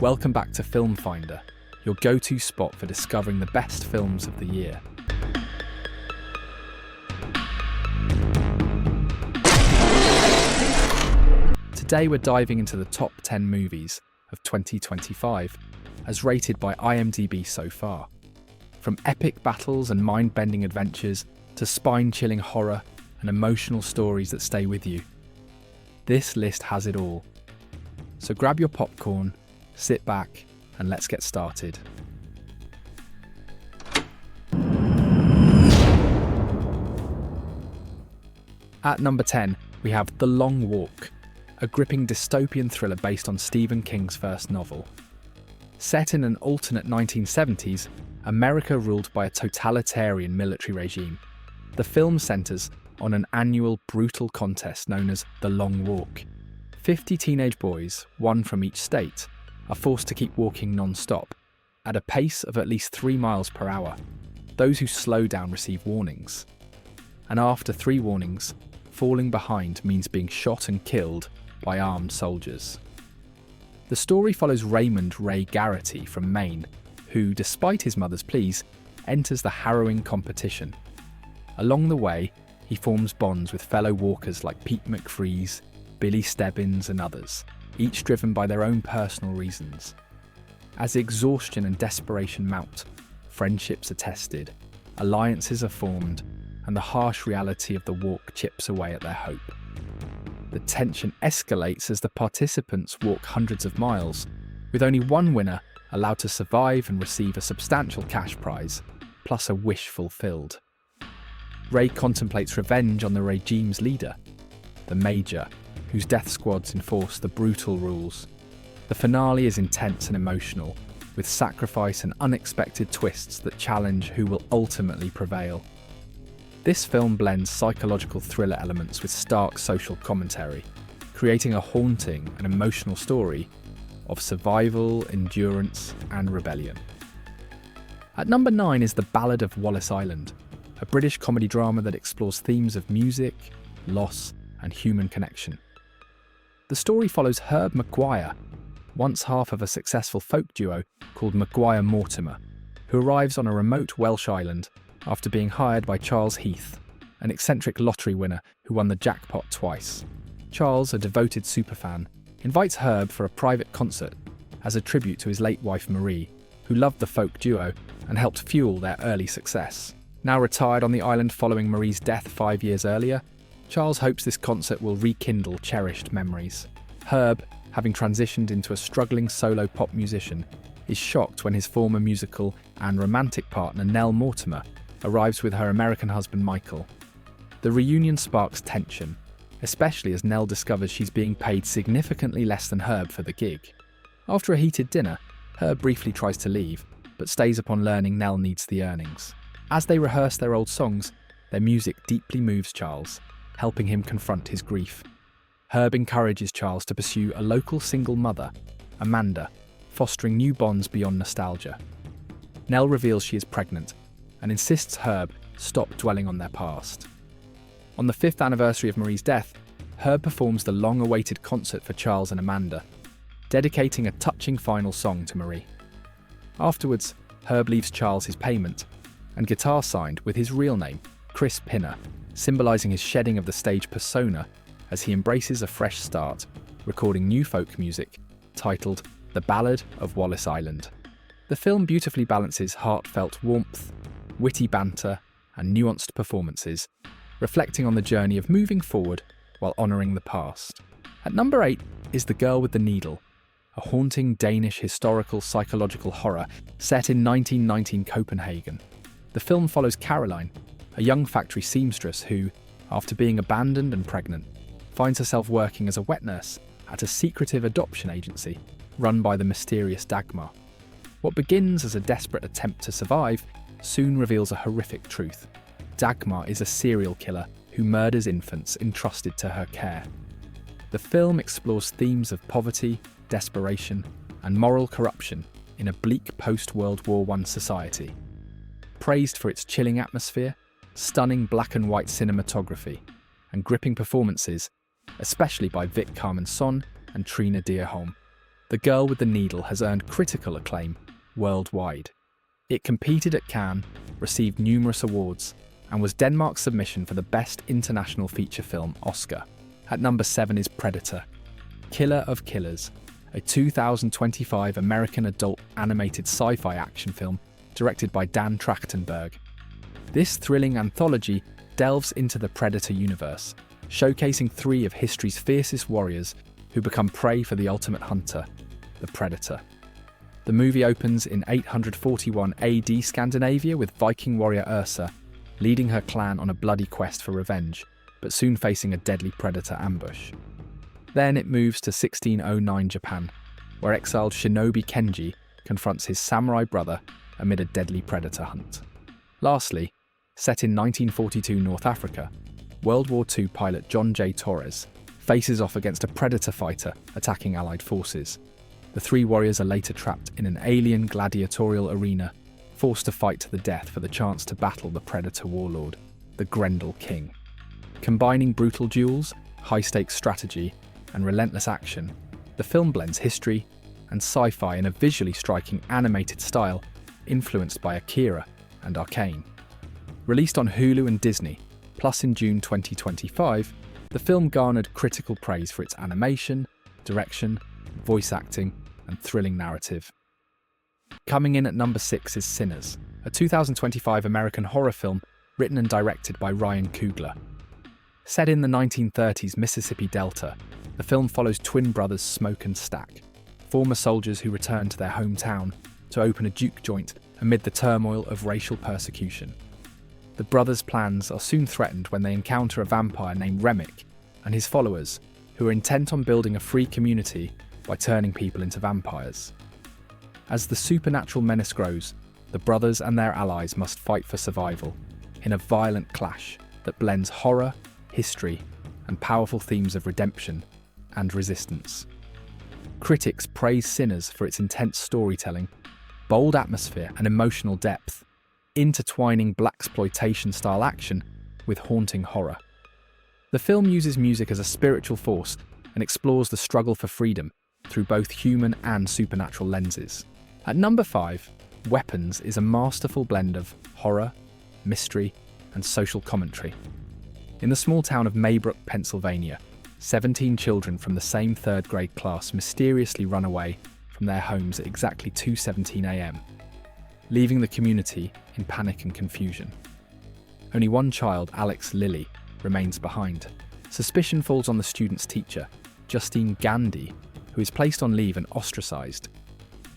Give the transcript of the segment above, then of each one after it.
Welcome back to Film Finder, your go-to spot for discovering the best films of the year. Today we're diving into the top 10 movies of 2025, as rated by IMDb so far. From epic battles and mind-bending adventures to spine-chilling horror and emotional stories that stay with you, this list has it all. So grab your popcorn, sit back, and let's get started. At number 10, we have The Long Walk, a gripping dystopian thriller based on Stephen King's first novel. Set in an alternate 1970s, America ruled by a totalitarian military regime. The film centres on an annual brutal contest known as The Long Walk. 50 teenage boys, one from each state, are forced to keep walking non-stop, at a pace of at least 3 miles per hour. Those who slow down receive warnings. And after 3 warnings, falling behind means being shot and killed by armed soldiers. The story follows Raymond Ray Garrity from Maine, who, despite his mother's pleas, enters the harrowing competition. Along the way, he forms bonds with fellow walkers like Pete McFreeze, Billy Stebbins and others, each driven by their own personal reasons. As exhaustion and desperation mount, friendships are tested, alliances are formed, and the harsh reality of the walk chips away at their hope. The tension escalates as the participants walk hundreds of miles, with only one winner allowed to survive and receive a substantial cash prize, plus a wish fulfilled. Ray contemplates revenge on the regime's leader, the Major, whose death squads enforce the brutal rules. The finale is intense and emotional, with sacrifice and unexpected twists that challenge who will ultimately prevail. This film blends psychological thriller elements with stark social commentary, creating a haunting and emotional story of survival, endurance, and rebellion. At number 9 is The Ballad of Wallace Island, a British comedy drama that explores themes of music, loss, and human connection. The story follows Herb Maguire, once half of a successful folk duo called Maguire Mortimer, who arrives on a remote Welsh island after being hired by Charles Heath, an eccentric lottery winner who won the jackpot twice. Charles, a devoted superfan, invites Herb for a private concert as a tribute to his late wife Marie, who loved the folk duo and helped fuel their early success. Now retired on the island following Marie's death 5 years earlier, Charles hopes this concert will rekindle cherished memories. Herb, having transitioned into a struggling solo pop musician, is shocked when his former musical and romantic partner Nell Mortimer arrives with her American husband Michael. The reunion sparks tension, especially as Nell discovers she's being paid significantly less than Herb for the gig. After a heated dinner, Herb briefly tries to leave, but stays upon learning Nell needs the earnings. As they rehearse their old songs, their music deeply moves Charles, helping him confront his grief. Herb encourages Charles to pursue a local single mother, Amanda, fostering new bonds beyond nostalgia. Nell reveals she is pregnant and insists Herb stop dwelling on their past. On the 5th anniversary of Marie's death, Herb performs the long-awaited concert for Charles and Amanda, dedicating a touching final song to Marie. Afterwards, Herb leaves Charles his payment and guitar signed with his real name, Chris Pinner, symbolising his shedding of the stage persona as he embraces a fresh start, recording new folk music titled The Ballad of Wallace Island. The film beautifully balances heartfelt warmth, witty banter, and nuanced performances, reflecting on the journey of moving forward while honouring the past. At number 8 is The Girl with the Needle, a haunting Danish historical psychological horror set in 1919 Copenhagen. The film follows Caroline, a young factory seamstress who, after being abandoned and pregnant, finds herself working as a wet nurse at a secretive adoption agency run by the mysterious Dagmar. What begins as a desperate attempt to survive soon reveals a horrific truth. Dagmar is a serial killer who murders infants entrusted to her care. The film explores themes of poverty, desperation, and moral corruption in a bleak post-World War I society. Praised for its chilling atmosphere, stunning black and white cinematography, and gripping performances, especially by Vic Carmenson and Trina Dierholm, The Girl with the Needle has earned critical acclaim worldwide. It competed at Cannes, received numerous awards, and was Denmark's submission for the Best International Feature Film Oscar. At number 7 is Predator, Killer of Killers, a 2025 American adult animated sci-fi action film directed by Dan Trachtenberg. This thrilling anthology delves into the Predator universe, showcasing 3 of history's fiercest warriors who become prey for the ultimate hunter, the Predator. The movie opens in 841 AD Scandinavia with Viking warrior Ursa leading her clan on a bloody quest for revenge, but soon facing a deadly predator ambush. Then it moves to 1609 Japan, where exiled shinobi Kenji confronts his samurai brother amid a deadly predator hunt. Lastly, set in 1942 North Africa, World War II pilot John J. Torres faces off against a predator fighter attacking Allied forces. The 3 warriors are later trapped in an alien gladiatorial arena, forced to fight to the death for the chance to battle the predator warlord, the Grendel King. Combining brutal duels, high-stakes strategy, and relentless action, the film blends history and sci-fi in a visually striking animated style influenced by Akira and Arcane. Released on Hulu and Disney, Plus in June 2025, the film garnered critical praise for its animation, direction, voice acting, and thrilling narrative. Coming in at number 6 is Sinners, a 2025 American horror film written and directed by Ryan Coogler. Set in the 1930s Mississippi Delta, the film follows twin brothers Smoke and Stack, former soldiers who return to their hometown to open a juke joint amid the turmoil of racial persecution. The brothers' plans are soon threatened when they encounter a vampire named Remick and his followers, who are intent on building a free community by turning people into vampires. As the supernatural menace grows, the brothers and their allies must fight for survival in a violent clash that blends horror, history, and powerful themes of redemption and resistance. Critics praise Sinners for its intense storytelling, bold atmosphere, and emotional depth, intertwining blaxploitation-style action with haunting horror. The film uses music as a spiritual force and explores the struggle for freedom through both human and supernatural lenses. At number 5, Weapons is a masterful blend of horror, mystery, and social commentary. In the small town of Maybrook, Pennsylvania, 17 children from the same 3rd grade class mysteriously run away from their homes at exactly 2:17 a.m., leaving the community in panic and confusion. Only one child, Alex Lilly, remains behind. Suspicion falls on the student's teacher, Justine Gandhi, who is placed on leave and ostracised.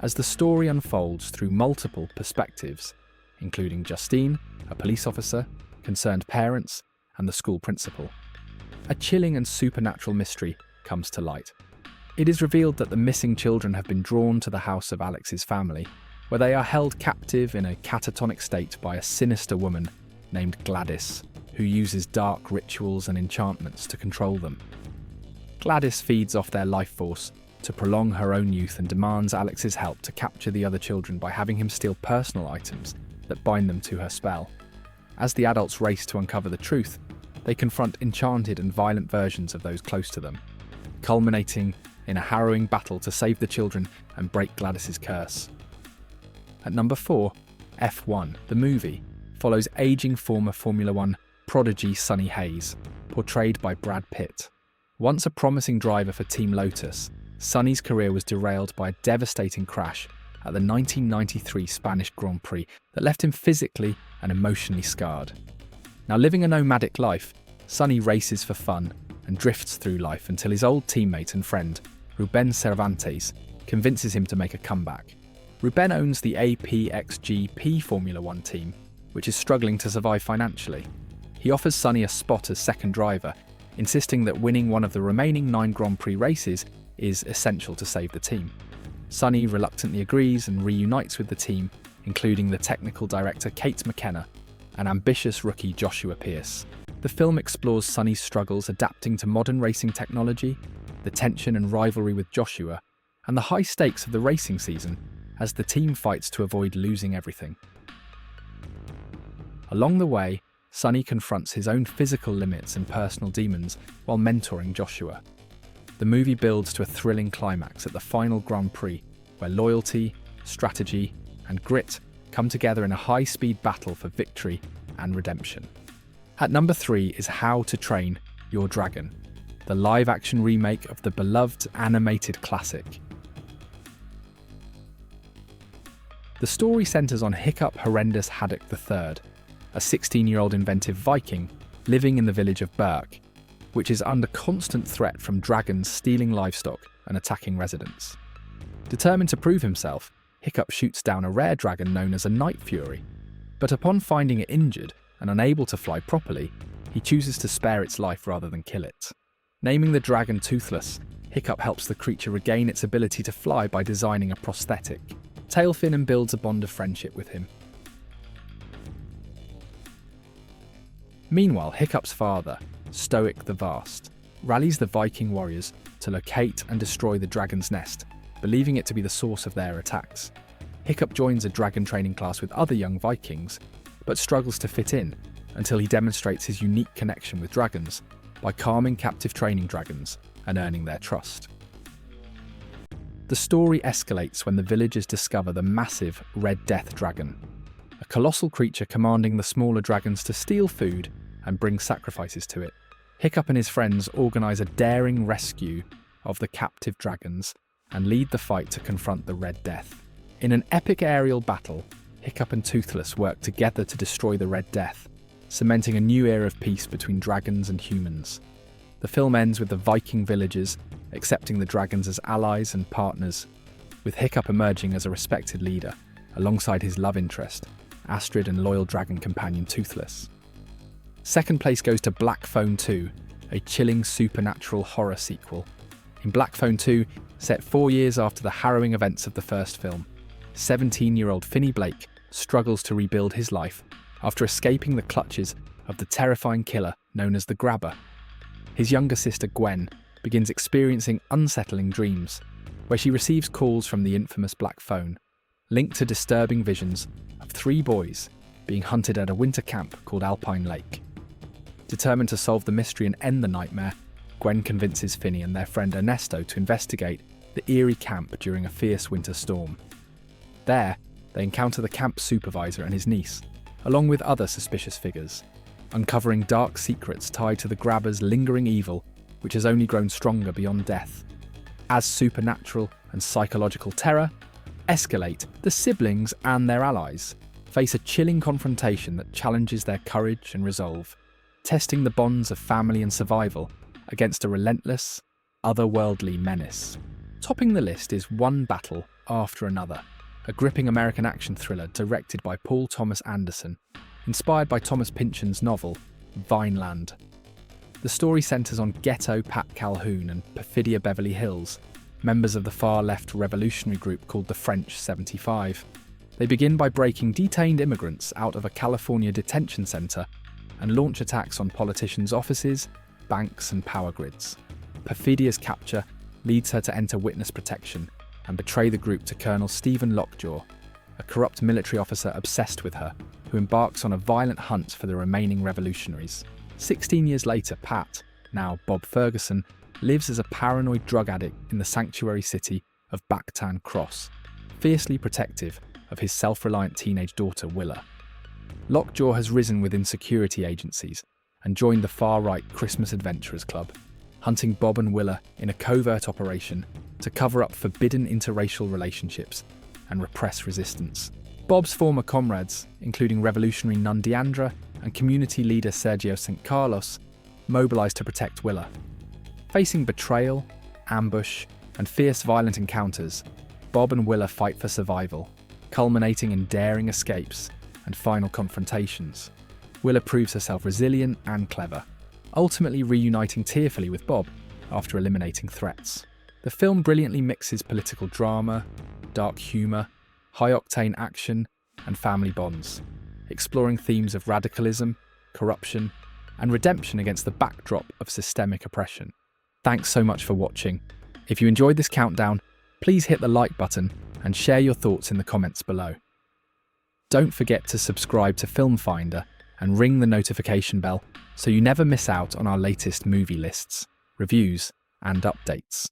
As the story unfolds through multiple perspectives, including Justine, a police officer, concerned parents, and the school principal, a chilling and supernatural mystery comes to light. It is revealed that the missing children have been drawn to the house of Alex's family, where they are held captive in a catatonic state by a sinister woman named Gladys, who uses dark rituals and enchantments to control them. Gladys feeds off their life force to prolong her own youth and demands Alex's help to capture the other children by having him steal personal items that bind them to her spell. As the adults race to uncover the truth, they confront enchanted and violent versions of those close to them, culminating in a harrowing battle to save the children and break Gladys's curse. At number 4, F1, the movie, follows aging former Formula One prodigy Sonny Hayes, portrayed by Brad Pitt. Once a promising driver for Team Lotus, Sonny's career was derailed by a devastating crash at the 1993 Spanish Grand Prix that left him physically and emotionally scarred. Now, living a nomadic life, Sonny races for fun and drifts through life until his old teammate and friend, Ruben Cervantes, convinces him to make a comeback. Ruben owns the APXGP Formula One team, which is struggling to survive financially. He offers Sonny a spot as second driver, insisting that winning one of the remaining 9 Grand Prix races is essential to save the team. Sonny reluctantly agrees and reunites with the team, including the technical director Kate McKenna and ambitious rookie Joshua Pierce. The film explores Sonny's struggles adapting to modern racing technology, the tension and rivalry with Joshua, and the high stakes of the racing season as the team fights to avoid losing everything. Along the way, Sonny confronts his own physical limits and personal demons while mentoring Joshua. The movie builds to a thrilling climax at the final Grand Prix, where loyalty, strategy, and grit come together in a high-speed battle for victory and redemption. At number 3 is How to Train Your Dragon, the live-action remake of the beloved animated classic. The story centres on Hiccup Horrendous Haddock III, a 16-year-old inventive Viking living in the village of Berk, which is under constant threat from dragons stealing livestock and attacking residents. Determined to prove himself, Hiccup shoots down a rare dragon known as a Night Fury, but upon finding it injured and unable to fly properly, he chooses to spare its life rather than kill it. Naming the dragon Toothless, Hiccup helps the creature regain its ability to fly by designing a prosthetic. Tailfin builds a bond of friendship with him. Meanwhile, Hiccup's father, Stoic the Vast, rallies the Viking warriors to locate and destroy the dragon's nest, believing it to be the source of their attacks. Hiccup joins a dragon training class with other young Vikings, but struggles to fit in until he demonstrates his unique connection with dragons by calming captive training dragons and earning their trust. The story escalates when the villagers discover the massive Red Death dragon, a colossal creature commanding the smaller dragons to steal food and bring sacrifices to it. Hiccup and his friends organise a daring rescue of the captive dragons and lead the fight to confront the Red Death. In an epic aerial battle, Hiccup and Toothless work together to destroy the Red Death, cementing a new era of peace between dragons and humans. The film ends with the Viking villagers accepting the dragons as allies and partners, with Hiccup emerging as a respected leader, alongside his love interest, Astrid, and loyal dragon companion Toothless. Second place goes to Black Phone 2, a chilling supernatural horror sequel. In Black Phone 2, set 4 years after the harrowing events of the first film, 17-year-old Finney Blake struggles to rebuild his life after escaping the clutches of the terrifying killer known as the Grabber. His younger sister Gwen begins experiencing unsettling dreams, where she receives calls from the infamous Black Phone, linked to disturbing visions of 3 boys being hunted at a winter camp called Alpine Lake. Determined to solve the mystery and end the nightmare, Gwen convinces Finney and their friend Ernesto to investigate the eerie camp during a fierce winter storm. There, they encounter the camp supervisor and his niece, along with other suspicious figures, uncovering dark secrets tied to the Grabber's lingering evil, which has only grown stronger beyond death. As supernatural and psychological terror escalate, the siblings and their allies face a chilling confrontation that challenges their courage and resolve, testing the bonds of family and survival against a relentless, otherworldly menace. Topping the list is One Battle After Another, a gripping American action thriller directed by Paul Thomas Anderson, inspired by Thomas Pynchon's novel, Vineland. The story centres on Ghetto Pat Calhoun and Perfidia Beverly Hills, members of the far-left revolutionary group called the French 75. They begin by breaking detained immigrants out of a California detention centre and launch attacks on politicians' offices, banks and power grids. Perfidia's capture leads her to enter witness protection and betray the group to Colonel Stephen Lockjaw, a corrupt military officer obsessed with her, who embarks on a violent hunt for the remaining revolutionaries. 16 years later, Pat, now Bob Ferguson, lives as a paranoid drug addict in the sanctuary city of Backtown Cross, fiercely protective of his self-reliant teenage daughter Willa. Lockjaw has risen within security agencies and joined the far-right Christmas Adventurers Club, hunting Bob and Willa in a covert operation to cover up forbidden interracial relationships and repress resistance. Bob's former comrades, including revolutionary nun Deandra and community leader Sergio St. Carlos, mobilise to protect Willa. Facing betrayal, ambush, and fierce violent encounters, Bob and Willa fight for survival, culminating in daring escapes and final confrontations. Willa proves herself resilient and clever, ultimately reuniting tearfully with Bob after eliminating threats. The film brilliantly mixes political drama, dark humour, high-octane action, and family bonds, exploring themes of radicalism, corruption, and redemption against the backdrop of systemic oppression. Thanks so much for watching. If you enjoyed this countdown, please hit the like button and share your thoughts in the comments below. Don't forget to subscribe to Film Finder and ring the notification bell so you never miss out on our latest movie lists, reviews, and updates.